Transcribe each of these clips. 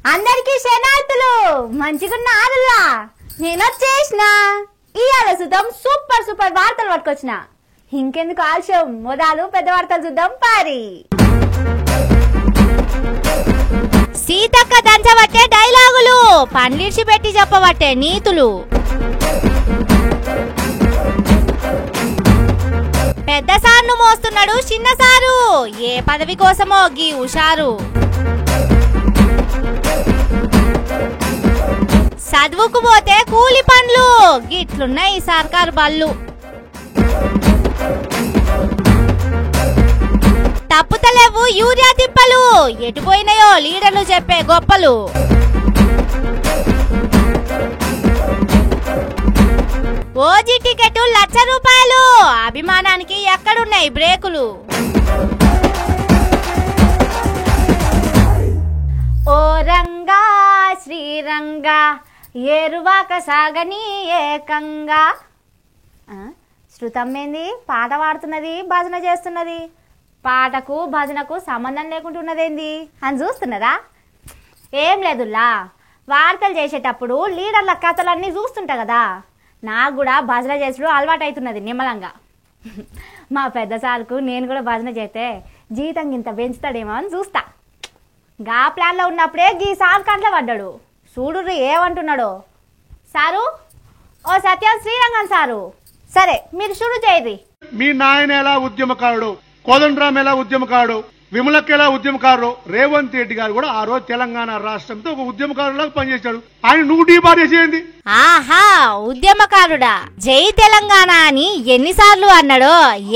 అందరికీ శనార్థులు మంచిగున్నారులా. నేను వచ్చేసిన ఇవాళ చూద్దాం సూపర్ సూపర్ వార్తలు పట్టుకొచ్చిన. ఇంకెందుకు ఆలస్యం, మొదలు పెద్ద వార్తలు చూద్దాం పారి. సీతక్క దంచబట్టే డైలాగులు, పండ్లిడ్చి పెట్టి చెప్పబట్టే నీతులు. పెద్ద సార్ను మోస్తున్నాడు చిన్న సారు, ఏ పదవి కోసమో గీ హుషారు. చదువుకు పోతే కూలి పనులు, గిట్లున్నాయి సర్కారు బళ్ళు. తప్పుతలేవు యూరియా తిప్పలు, ఎటుపోయినాయో లీడర్లు చెప్పే గొప్పలు. ఓజీ టికెట్ ₹1,00,000, అభిమానానికి ఎక్కడున్నాయి బ్రేకులు. ఓ రంగా శ్రీరంగా ఏరువాక సాగని ఏకంగా. శృతమ్మేంది పాట పాడుతున్నది, భజన చేస్తున్నది. పాటకు భజనకు సంబంధం లేకుంటున్నదేంది అని చూస్తున్నారా? ఏం లేదులా, వార్తలు చేసేటప్పుడు లీడర్ల కథలన్నీ చూస్తుంటా కదా, నాకు కూడా భజన చేసుడు అలవాటు అవుతున్నది నిమ్మలంగా. మా పెద్ద సార్కు నేను కూడా భజన చేస్తే జీతం ఇంత పెంచుతాడేమో అని చూస్తా. గా ప్లాన్లో ఉన్నప్పుడే గీ సార్ కంట్లో పడ్డాడు. చూడు ఏమంటున్నాడో. సారు, ఓ సత్యం శ్రీరంగం సారు, సరే మీరు షురు చేయరి. మీ నాయన ఎలా ఉద్యమకారుడు, కోదండరాం ఎలా ఉద్యమకారుడు, విమలక్క ఎలా ఉద్యమకారుడు, రేవంత్ రెడ్డి గారు కూడా ఆ రోజు తెలంగాణ రాష్ట్రంతో ఒక ఉద్యమకారులాగా పనిచేశాడు. ఆయన నువ్వు డీబార్ చేసేయండి. ఆహా, ఉద్యమకారుడా, జై తెలంగాణ అని ఎన్నిసార్లు అన్నాడో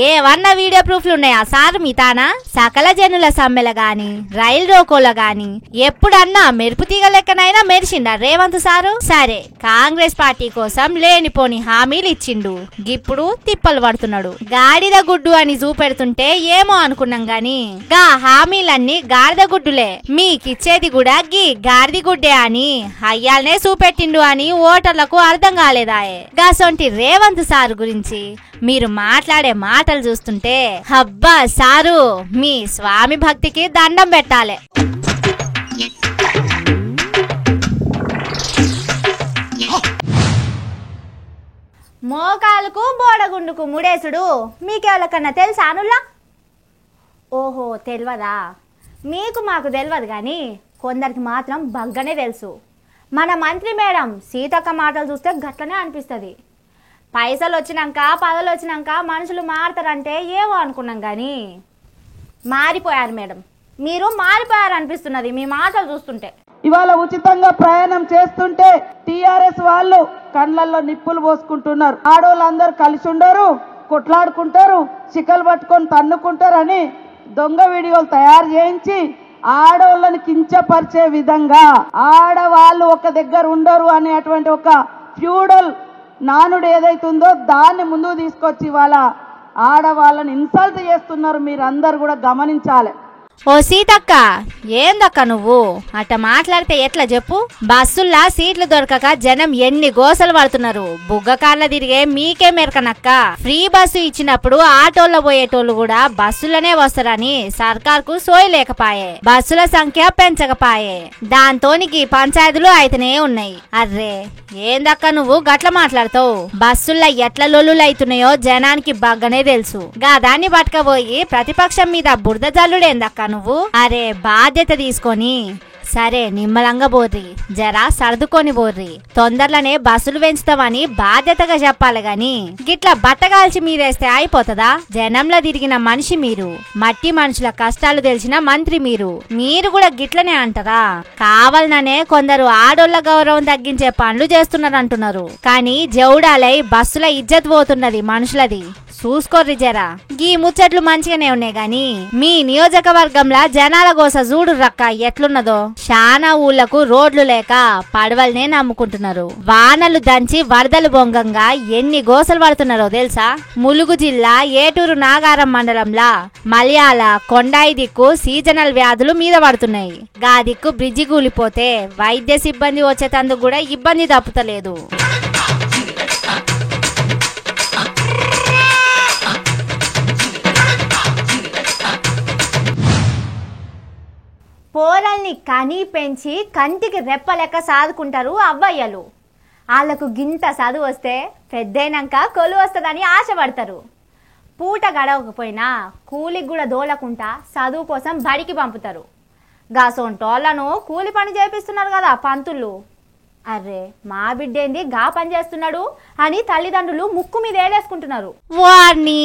ఏవన్న వీడియో ప్రూఫ్లు ఉన్నాయా సార్ మితానా? సకల జనుల సమ్మెల గాని, రైలు రోకోల గాని ఎప్పుడన్నా మెరుపు తీగ లెక్కనైనా మెరిసిండా రేవంత్ సారు? సరే, కాంగ్రెస్ పార్టీ కోసం లేనిపోని హామీలు ఇచ్చిండు, గిప్పుడు తిప్పలు పడుతున్నాడు. గాడిద గుడ్డు అని చూపెడుతుంటే ఏమో అనుకున్నాం గాని గా హామీలన్నీ గాడిద గుడ్డులే. మీకిచ్చేది కూడా గీ గాడిద గుడ్డే అని అయ్యాలనే చూపెట్టిండు అని ఓటర్లకు అర్థం కాలేదాయే. గాసొంటి రేవంత్ సార్ గురించి మీరు మాట్లాడే మాటలు చూస్తుంటే హబ్బా సారు, మీ స్వామి భక్తికి దండం పెట్టాలి. మోకాలకు బోడగుండుకు ముడేసుడు మీకెవరికన్నా తెలుసా అనుల్లా? ఓహో తెలియదా? మీకు మాకు తెలియదు కానీ కొందరికి మాత్రం బగ్గనే తెలుసు. మన మంత్రి మేడం సీతక్క మాటలు చూస్తే గట్లనే అనిపిస్తుంది. పైసలు వచ్చినాక పదవులు వచ్చినాక మనుషులు మారుతారంటే ఏమో అనుకున్నాం కానీ మారిపోయారు మేడం. మీరు మారిపోయారు అనిపిస్తున్నది మీ మాటలు చూస్తుంటే. ఇవాళ ఉచితంగా ప్రయాణం చేస్తుంటే టిఆర్ఎస్ వాళ్ళు కళ్ళల్లో నిప్పులు పోసుకుంటున్నారు. ఆడవాళ్ళందరూ కలిసి ఉండరు, కొట్లాడుకుంటారు, చిక్కలు పట్టుకొని తన్నుకుంటారని దొంగ వీడియోలు తయారు చేయించి ఆడవాళ్ళని కించపరిచే విధంగా, ఆడవాళ్ళు ఒక దగ్గర ఉండరు అనేటువంటి ఒక ఫ్యూడల్ నానుడు ఏదైతుందో దాన్ని ముందుకు తీసుకొచ్చి ఇవాళ ఆడవాళ్ళని ఇన్సల్ట్ చేస్తున్నారు. మీరు అందరు కూడా గమనించాలి. ఓ సీతక్క, ఏందక్క నువ్వు అట్ట మాట్లాడితే ఎట్లా చెప్పు? బస్సుల్లా సీట్లు దొరకక జనం ఎన్ని గోసలు పడుతున్నారు. బుగ్గ కార్ల తిరిగే మీకే మెరకనక్క. ఫ్రీ బస్సు ఇచ్చినప్పుడు ఆటోల్లో పోయేటోళ్ళు కూడా బస్సులనే వస్తారని సర్కార్కు సోయి లేకపాయే, బస్సుల సంఖ్య పెంచకపాయే. దాంతోనికి పంచాయతీలు అయితేనే ఉన్నాయి. అర్రే ఏందక్క నువ్వు గట్ల మాట్లాడతావు? బస్సుల్లో ఎట్ల లొల్లులు అవుతున్నాయో జనానికి బాగానే తెలుసు. దాన్ని పట్టుకపోయి ప్రతిపక్షం మీద బురద జల్లుడేందక్క నువ్వు? అరే బాధ్యత తీసుకొని సరే నిమ్మలంగా బోర్రి, జరా సర్దుకొని బోర్రి. తొందరలోనే బస్సులు పెంచుతామని బాధ్యతగా చెప్పాలి గాని గిట్లా బట్టగాల్చి మీరేస్తే అయిపోతుందా? జనంలో తిరిగిన మనిషి మీరు, మట్టి మనుషుల కష్టాలు తెలిసిన మంత్రి మీరు. మీరు కూడా గిట్లనే అంటారా? కావాలనే కొందరు ఆడోళ్ల గౌరవం తగ్గించే పనులు చేస్తున్నారంటున్నారు. కానీ జౌడాలై బస్సుల ఇజ్జత్ పోతున్నది మనుషులది. చూసుకోర్రి జరా. గీ ముచ్చట్లు మంచిగానే ఉన్నాయి గాని మీ నియోజకవర్గంలో జనాల గోస చూడు రక్క ఎట్లున్నదో. శానా ఊళ్లకు రోడ్లు లేక పడవల్నే నమ్ముకుంటున్నారు. వానలు దంచి వరదలు బొంగంగా ఎన్ని గోసలు పడుతున్నారో తెలుసా? ములుగు జిల్లా ఏటూరు నాగారం మండలంలా మలయాళ కొండాయి దిక్కు సీజనల్ వ్యాధులు మీద పడుతున్నాయి. గా దిక్కు బ్రిడ్జి కూలిపోతే వైద్య సిబ్బంది వచ్చేటందుకు కూడా ఇబ్బంది తప్పుతలేదు. పోరల్ని కని పెంచి కంటికి రెప్పలెక్క సాదుకుంటారు అవ్వయ్యలు. వాళ్ళకు గింత చదువు వస్తే పెద్దయినాక కొలు వస్తుందని ఆశపడతారు. పూట గడవకపోయినా కూలికి కూడా దోలకుంటా చదువు కోసం బడికి పంపుతారు. గాసోంటోళ్లను కూలి పని చేపిస్తున్నారు కదా పంతులు. అర్రే మా బిడ్డేంది గా పని చేస్తున్నాడు అని తల్లిదండ్రులు ముక్కు మీద ఏలేసుకుంటున్నారు. వారిని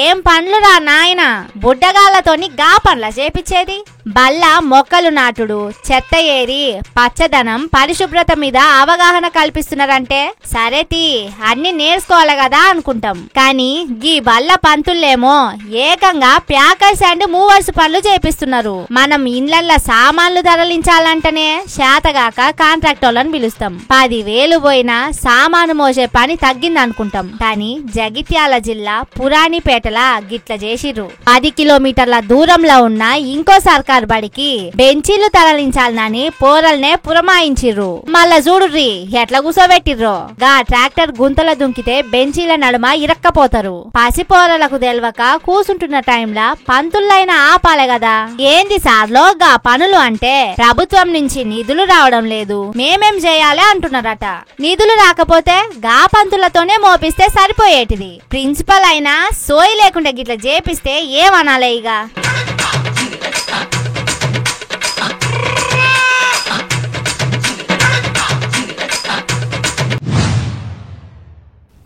ఏం పనులురా నాయన, బుడ్డగాళ్లతోని గా పనుల చేపించేది. బల్ల మొక్కలు నాటుడు, చెత్త ఏరి, పచ్చదనం, పరిశుభ్రత మీద అవగాహన కల్పిస్తున్నారంటే సరేతి అన్ని నేర్చుకోవాలి కదా అనుకుంటాం. కానీ గీ బల్ల పంతుల్లేమో ఏకంగా ప్యాకర్స్ అండ్ మూవర్స్ పనులు చేపిస్తున్నారు. మనం ఇండ్లల్లో సామాన్లు తరలించాలంటేనే శాతగాక కాంట్రాక్టర్లను పిలుస్తాం. 10,000 పోయినా సామాను మోసే పని తగ్గింది అనుకుంటాం. కానీ జగిత్యాల జిల్లా పురాణిపేటల గిట్ల చేసిర్రు. 10 కిలోమీటర్ల దూరంలో ఉన్న ఇంకో సర్కార్ బడికి బెంచీలు తరలించాలని పోరల్నే పురమాయించిర్రు. మళ్ళా చూడుర్రి ఎట్లా కూసోబెట్టిర్రో. గా ట్రాక్టర్ గుంతల దుంకితే బెంచీల నడుమ ఇరక్కపోతారు. పసిపోరలకు తెలవక కూసుంటున్న టైంలా పంతుల్లైన ఆపాలే కదా. ఏంది సార్లో గా పనులు అంటే ప్రభుత్వం నుంచి నిధులు రావడం లేదు, మేమేం చేయాలి అంటున్నారట. నిధులు రాకపోతే గా పంతులతోనే మోపిస్తే సరిపోయేటిది. ప్రిన్సిపల్ అయినా సోయి లేకుండా గిట్ల చేపిస్తే ఏమనాలే ఇక.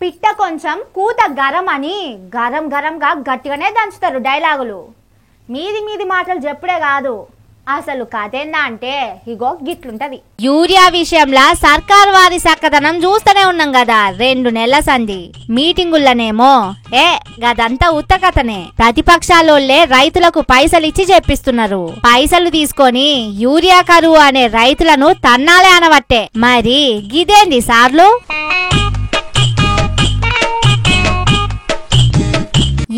పిట్ట కొంచెం కూత గరం అని గరం గరంగా గట్టిగానే దంచుతారు డైలాగులు. మీది మాటలు చెప్పుడే కాదు, అసలు కథేందా అంటే ఇగో గిట్లుంటది. యూరియా విషయంలో సర్కార్ వారి చక్కదనం చూస్తూనే ఉన్నాం కదా 2 నెలల సంధి. మీటింగుల్లోనేమో గదంతా ఉత్త కథనే. ప్రతిపక్షాలోళ్లే రైతులకు పైసలు ఇచ్చి చెప్పిస్తున్నారు. పైసలు తీసుకొని యూరియా కరువు అనే రైతులను తన్నాలే అనవట్టే. మరి గిదేంది సార్లు?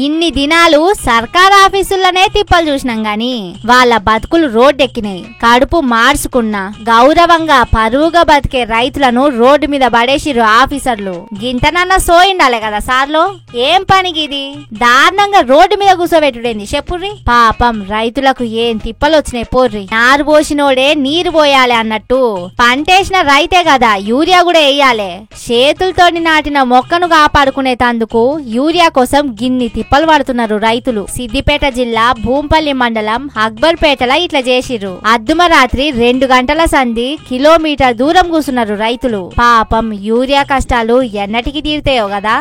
ఇన్ని దినాలు సర్కార్ ఆఫీసుల్లోనే తిప్పలు చూసినాం గాని వాళ్ళ బతుకులు రోడ్డెక్కినాయి. కడుపు మార్చుకున్న గౌరవంగా పరువుగా బతికే రైతులను రోడ్డు మీద పడేసిరు ఆఫీసర్లు. గింతనన్నా సోయిండాలే కదా సార్లు. ఏం పనికిది? దారుణంగా రోడ్డు మీద కూసోబెట్టుడేంది చెప్పుర్రి. పాపం రైతులకు ఏం తిప్పలు వచ్చినాయి పోర్రి. నారు పోసినోడే నీరు పోయాలి అన్నట్టు పంటేసిన రైతే కదా యూరియా కూడా వేయాలి. చేతులతోని నాటిన మొక్కను కాపాడుకునే తందుకు యూరియా కోసం గిన్ని తిప్పలు పడుతున్నారు రైతులు. సిద్దిపేట జిల్లా భూంపల్లి మండలం అక్బర్పేటల ఇట్లా చేసిర్రు. అర్ధమరాత్రి 2 గంటల సంధి కిలోమీటర్ దూరం కూసున్నారు రైతులు. పాపం యూరియా కష్టాలు ఎన్నటికి తీరుతాయో కదా.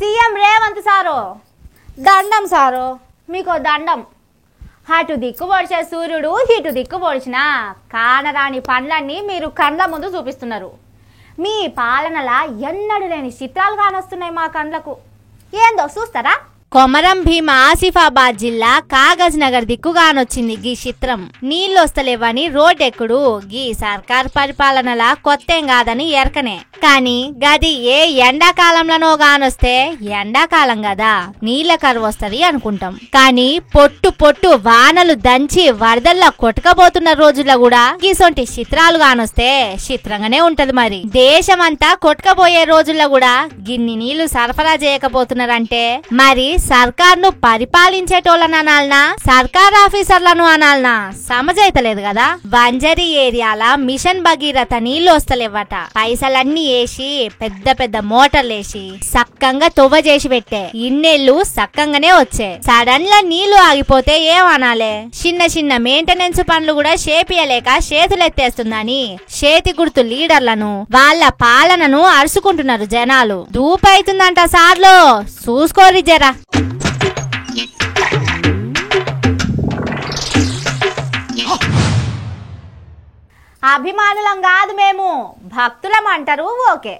సీఎం రేవంత్ సారో దండం సారో, మీకు దండం. అటు దిక్కు పొడిచే సూర్యుడు ఇటు దిక్కు పొడిచినా కానరాని పనులన్నీ మీరు కండ్ల ముందు చూపిస్తున్నారు. మీ పాలనలా ఎన్నడూ లేని చిత్రాలు కానొస్తున్నాయి మా కండ్లకు. ఏందో చూస్తారా? కొమరం భీం ఆసిఫాబాద్ జిల్లా కాగజ్ నగర్ దిక్కుగానొచ్చింది గీ చిత్రం. నీళ్ళొస్తలేవని రోడ్డెక్కుడు గీ సర్కార్ పరిపాలనలా కొత్తేం కాదని ఎరకనే. కానీ గది ఏ ఎండాకాలంలోనో గానొస్తే ఎండాకాలం కదా నీళ్ల కరువు వస్తది అనుకుంటాం. కానీ పొట్టు పొట్టు వానలు దంచి వరదల్లా కొట్టుకపోతున్న రోజుల్లో కూడా గీసొంటి చిత్రాలు గానొస్తే చిత్రంగానే ఉంటది. మరి దేశమంతా కొట్టుకపోయే రోజుల్లో కూడా గిన్ని నీళ్లు సరఫరా చేయకపోతున్నారంటే మరి సర్కార్ను పరిపాలించేటోళ్ళను అనాలనా సర్కార్ ఆఫీసర్లను అనాలనా సమజైతలేదు కదా. బంజరీ ఏరియాల మిషన్ భగీరథ నీళ్లు వస్తలేవట. పైసలన్నీ వేసి పెద్ద పెద్ద మోటార్లేసి సక్కంగా తొవ్వ చేసి పెట్టే. ఇన్నేళ్లు సక్కంగానే వచ్చే. సడన్ గా నీళ్లు ఆగిపోతే ఏమనాలే. చిన్న చిన్న మెయింటెనెన్స్ పనులు కూడా చేపియలేక చేతులెత్తేస్తుందని చేతి గుర్తు లీడర్లను వాళ్ళ పాలనను అరుచుకుంటున్నారు జనాలు. దూపైతుందంట సార్లో చూసుకోరి జరా. అభిమానులం కాదు మేము, భక్తులం అంటారు. ఓకే,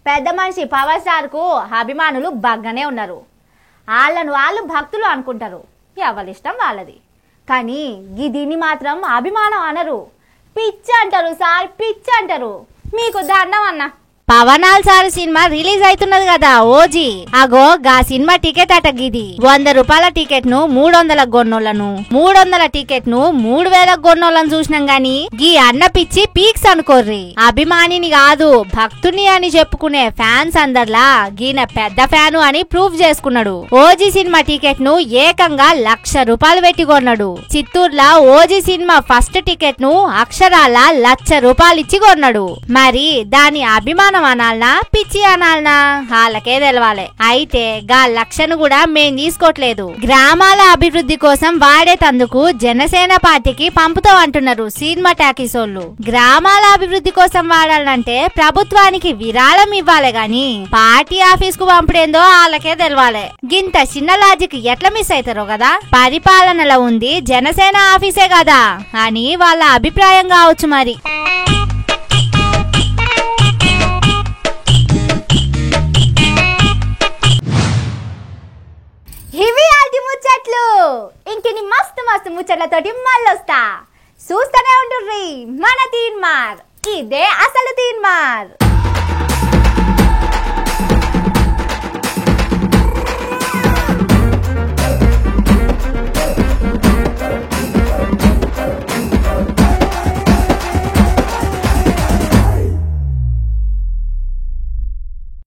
పెద్ద మనిషి పవర్ స్టార్ కు అభిమానులు బాగానే ఉన్నారు. వాళ్ళు భక్తులు అనుకుంటారు, ఎవరిష్టం వాళ్ళది. కానీ దీన్ని మాత్రం అభిమానం అనరు, పిచ్చి అంటారు సార్, పిచ్చి అంటారు. మీకు దండం అన్న. పవనాల్ సార్ సినిమా రిలీజ్ అవుతున్నది కదా ఓజీ, అగో గా సినిమా టికెట్ అట గిది. 100 రూపాయల టికెట్ ను 300 గొన్నోళ్లను, 300 టికెట్ ను 3000 గొన్నోళ్లను చూసినాం గాని గీ అన్న పిచ్చి పీక్స్ అనుకోర్రి. అభిమానిని కాదు భక్తుని అని చెప్పుకునే ఫ్యాన్స్ అందర్లా గీన పెద్ద ఫ్యాను అని ప్రూఫ్ చేసుకున్నాడు. ఓజీ సినిమా టికెట్ ను ఏకంగా 1,00,000 రూపాయలు పెట్టి కొన్నాడు. చిత్తూరులో ఓజీ సినిమా ఫస్ట్ టికెట్ ను అక్షరాల 1,00,000 రూపాయలు ఇచ్చి కొన్నాడు. మరి దాని అభిమానం అనాలనా పిచ్చి అనాలనా వాళ్ళకే తెలవాలి. అయితే గా 1,00,000 కూడా మేం తీసుకోవట్లేదు, గ్రామాల అభివృద్ధి కోసం వాడేతందుకు జనసేన పార్టీకి పంపుతాం అంటున్నారు సినిమా టాకీసోళ్ళు. గ్రామాల అభివృద్ధి కోసం వాడాలంటే ప్రభుత్వానికి విరాళం ఇవ్వాలి గాని పార్టీ ఆఫీస్ కు పంపడేందో వాళ్ళకే తెలవాలి. గింత చిన్న లాజిక్ ఎట్లా మిస్ అవుతారో కదా. పరిపాలనలో ఉంది జనసేన ఆఫీసే కదా అని వాళ్ళ అభిప్రాయం కావచ్చు మరి. ఇవి ఆల్టి ముచ్చట్లు. ఇంకిని మస్తు మస్తు ముచ్చట్లతోటి మళ్ళొస్తా. చూస్తూనే ఉంటుర్రి మన తీన్మార్. ఇదే అసలు తీన్మార్.